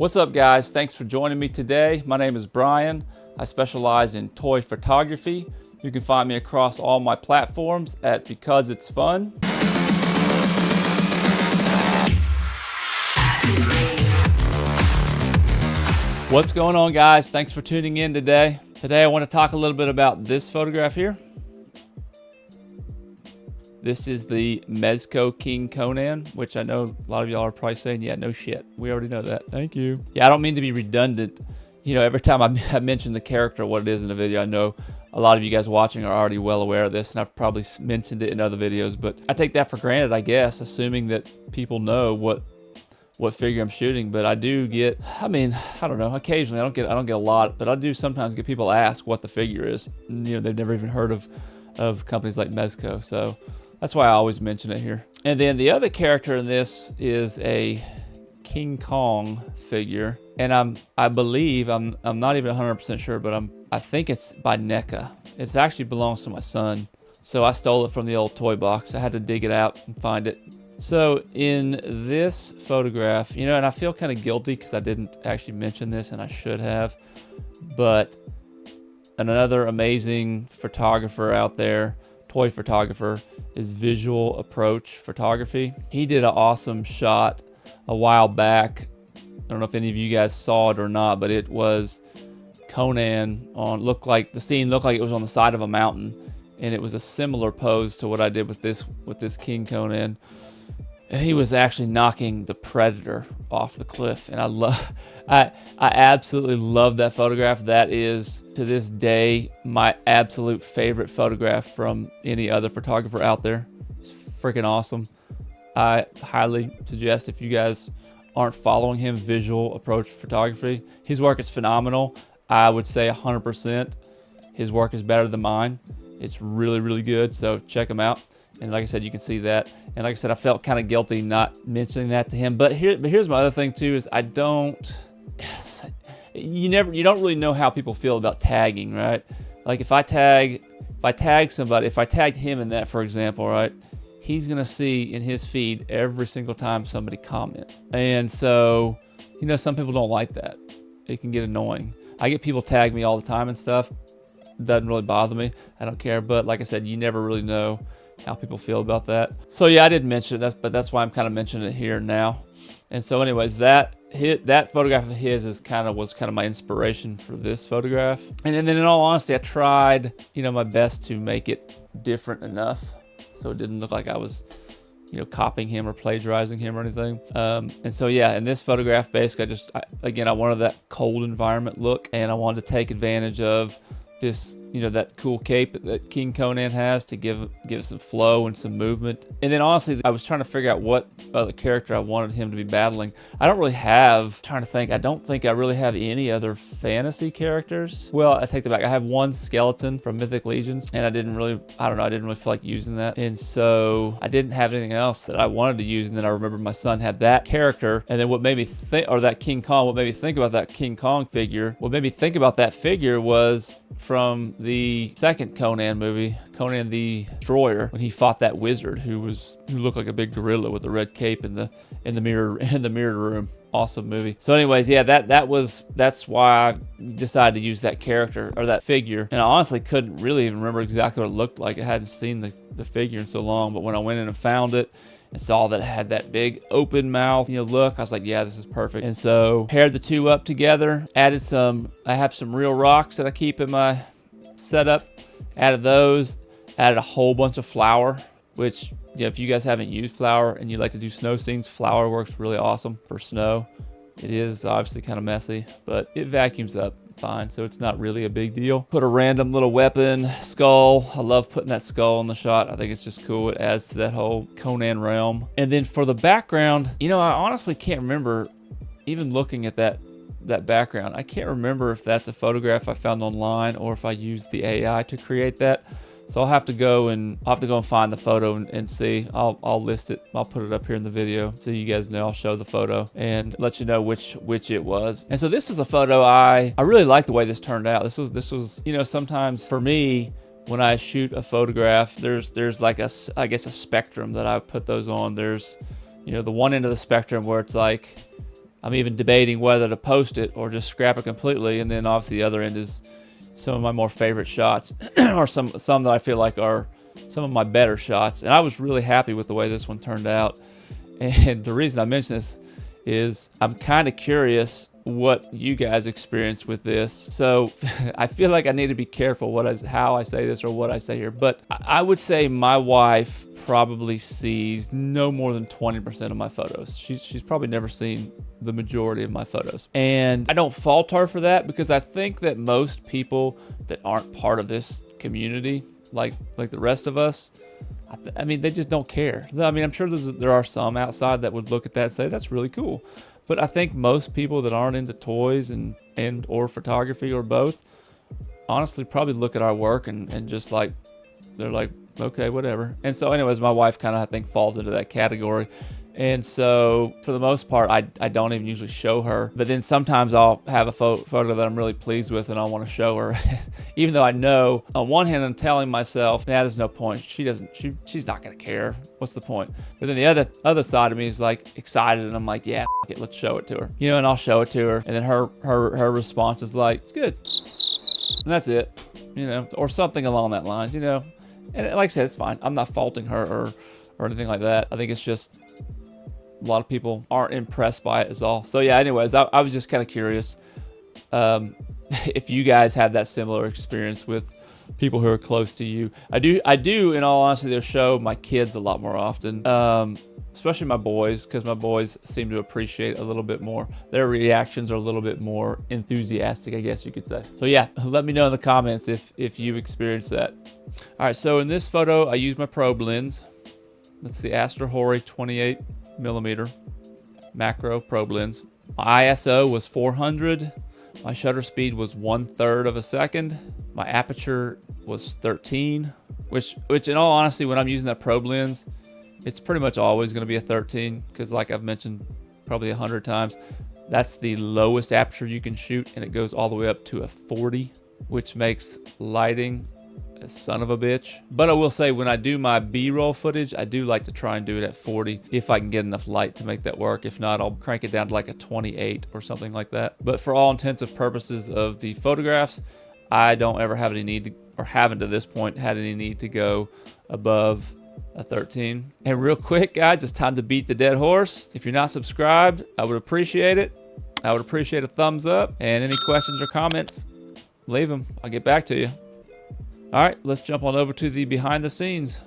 What's up, guys? Thanks for joining me today. My name is Brian. I specialize in toy photography. You can find me across all my platforms at Because It's Fun. What's going on, guys? Thanks for tuning in today. Today I want to talk a little bit about this photograph here. This is the Mezco King Conan, which I know a lot of y'all are probably saying, yeah, no shit. We already know that. Thank you. Yeah, I don't mean to be redundant. You know, every time I mention the character, what it is in a video, I know a lot of you guys watching are already well aware of this, and I've probably mentioned it in other videos, but I take that for granted, I guess, assuming that people know what figure I'm shooting. But I do get, I mean, I don't know, occasionally, I don't get a lot, but I do sometimes get people ask what the figure is. And, you know, they've never even heard of companies like Mezco, so that's why I always mention it here. And then the other character in this is a King Kong figure, and I believe I'm not even 100% sure, but I think it's by NECA. It actually belongs to my son, so I stole it from the old toy box. I had to dig it out and find it. So in this photograph, you know, and I feel kind of guilty because I didn't actually mention this, and I should have, but another amazing photographer out there, toy photographer, is Visual Approach Photography. He did an awesome shot a while back. I don't know if any of you guys saw it or not, but it was Conan the scene looked like it was on the side of a mountain, and it was a similar pose to what I did with this King Conan. And he was actually knocking the Predator off the cliff, and I absolutely love that photograph. That is, to this day, my absolute favorite photograph from any other photographer out there. It's freaking awesome. I highly suggest, if you guys aren't following him, Visual Approach Photography, his work is phenomenal. I would say 100% his work is better than mine. It's really, really good, so check him out. And like I said, you can see that. And like I said, I felt kind of guilty not mentioning that to him. But here's my other thing too, is you don't really know how people feel about tagging, right? Like if I tag somebody, if I tagged him in that, for example, right, he's gonna see in his feed every single time somebody comments. And so, you know, some people don't like that. It can get annoying. I get people tag me all the time and stuff. It doesn't really bother me. I don't care. But like I said, you never really know how people feel about that. So yeah, I didn't mention it, but that's why I'm kind of mentioning it here now. And so anyways, that photograph of his was kind of my inspiration for this photograph. And then in all honesty, I tried, you know, my best to make it different enough so it didn't look like I was, you know, copying him or plagiarizing him or anything. And so yeah, in this photograph, basically, I wanted that cold environment look, and I wanted to take advantage of this, you know, that cool cape that King Conan has to give it some flow and some movement. And then honestly, I was trying to figure out what other character I wanted him to be battling. I don't think I really have any other fantasy characters. Well, I take that back. I have one skeleton from Mythic Legions, and I didn't really feel like using that. And so I didn't have anything else that I wanted to use. And then I remember my son had that character. And then what made me think, or that King Kong, what made me think about that King Kong figure, what made me think about that figure was from the second Conan movie, Conan the Destroyer, when he fought that wizard who looked like a big gorilla with a red cape in the mirror room. Awesome movie. So anyways, yeah, that's why I decided to use that character or that figure. And I honestly couldn't really even remember exactly what it looked like. I hadn't seen the figure in so long, but when I went in and found it and saw that it had that big open mouth, you know, look, I was like, yeah, this is perfect. And so paired the two up together, I have some real rocks that I keep in my setup, added those, added a whole bunch of flour, which, you know, if you guys haven't used flour and you like to do snow scenes, flour works really awesome for snow. It is obviously kind of messy, but it vacuums up fine, so it's not really a big deal. Put a random little weapon, skull. I love putting that skull in the shot. I think it's just cool. It adds to that whole Conan realm. And then for the background, you know, I honestly can't remember, even looking at that background, I can't remember if that's a photograph I found online or if I used the AI to create that. So I'll have to go and find the photo and see. I'll list it. I'll put it up here in the video so you guys know. I'll show the photo and let you know which it was. And so this was a photo I really like the way this turned out. This was, you know, sometimes for me, when I shoot a photograph, there's like I guess a spectrum that I put those on. There's, you know, the one end of the spectrum where it's like I'm even debating whether to post it or just scrap it completely. And then obviously the other end is some of my more favorite shots or some that I feel like are some of my better shots. And I was really happy with the way this one turned out. And the reason I mention this is I'm kind of curious what you guys experienced with this. So I feel like I need to be careful how I say this or what I say here. But I would say my wife probably sees no more than 20% of my photos. She's probably never seen the majority of my photos. And I don't fault her for that, because I think that most people that aren't part of this community, like the rest of us, I mean, they just don't care. I mean, I'm sure there are some outside that would look at that and say, that's really cool. But I think most people that aren't into toys and or photography or both, honestly, probably look at our work and just like, they're like, okay, whatever. And so anyways, my wife kind of, I think, falls into that category. And so for the most part, I don't even usually show her. But then sometimes I'll have a photo that I'm really pleased with and I want to show her. Even though I know, on one hand, I'm telling myself, nah, there's no point. She's not going to care. What's the point? But then the other side of me is like excited, and I'm like, yeah, f it, let's show it to her. You know, and I'll show it to her. And then her response is like, it's good. And that's it, you know, or something along that lines, you know. And like I said, it's fine. I'm not faulting her or anything like that. I think it's just a lot of people aren't impressed by it is all. So yeah, anyways, I was just kind of curious if you guys had that similar experience with people who are close to you. I do, in all honesty, they'll show my kids a lot more often, especially my boys, because my boys seem to appreciate a little bit more. Their reactions are a little bit more enthusiastic, I guess you could say. So yeah, let me know in the comments if you've experienced that. All right, so in this photo, I used my probe lens. That's the Astra Hori 28mm macro probe lens. My ISO was 400. My shutter speed was 1/3 of a second. My aperture was 13, which in all honesty, when I'm using that probe lens, it's pretty much always going to be a 13, because like I've mentioned probably 100 times, that's the lowest aperture you can shoot, and it goes all the way up to a 40, which makes lighting a son of a bitch. But I will say, when I do my B-roll footage, I do like to try and do it at 40 if I can get enough light to make that work. If not, I'll crank it down to like a 28 or something like that. But for all intents and purposes of the photographs, I don't ever have any need to, or haven't to this point had any need to go above a 13. And real quick, guys, it's time to beat the dead horse. If you're not subscribed, I would appreciate it. I would appreciate a thumbs up, and any questions or comments, leave them. I'll get back to you. All right, let's jump on over to the behind the scenes.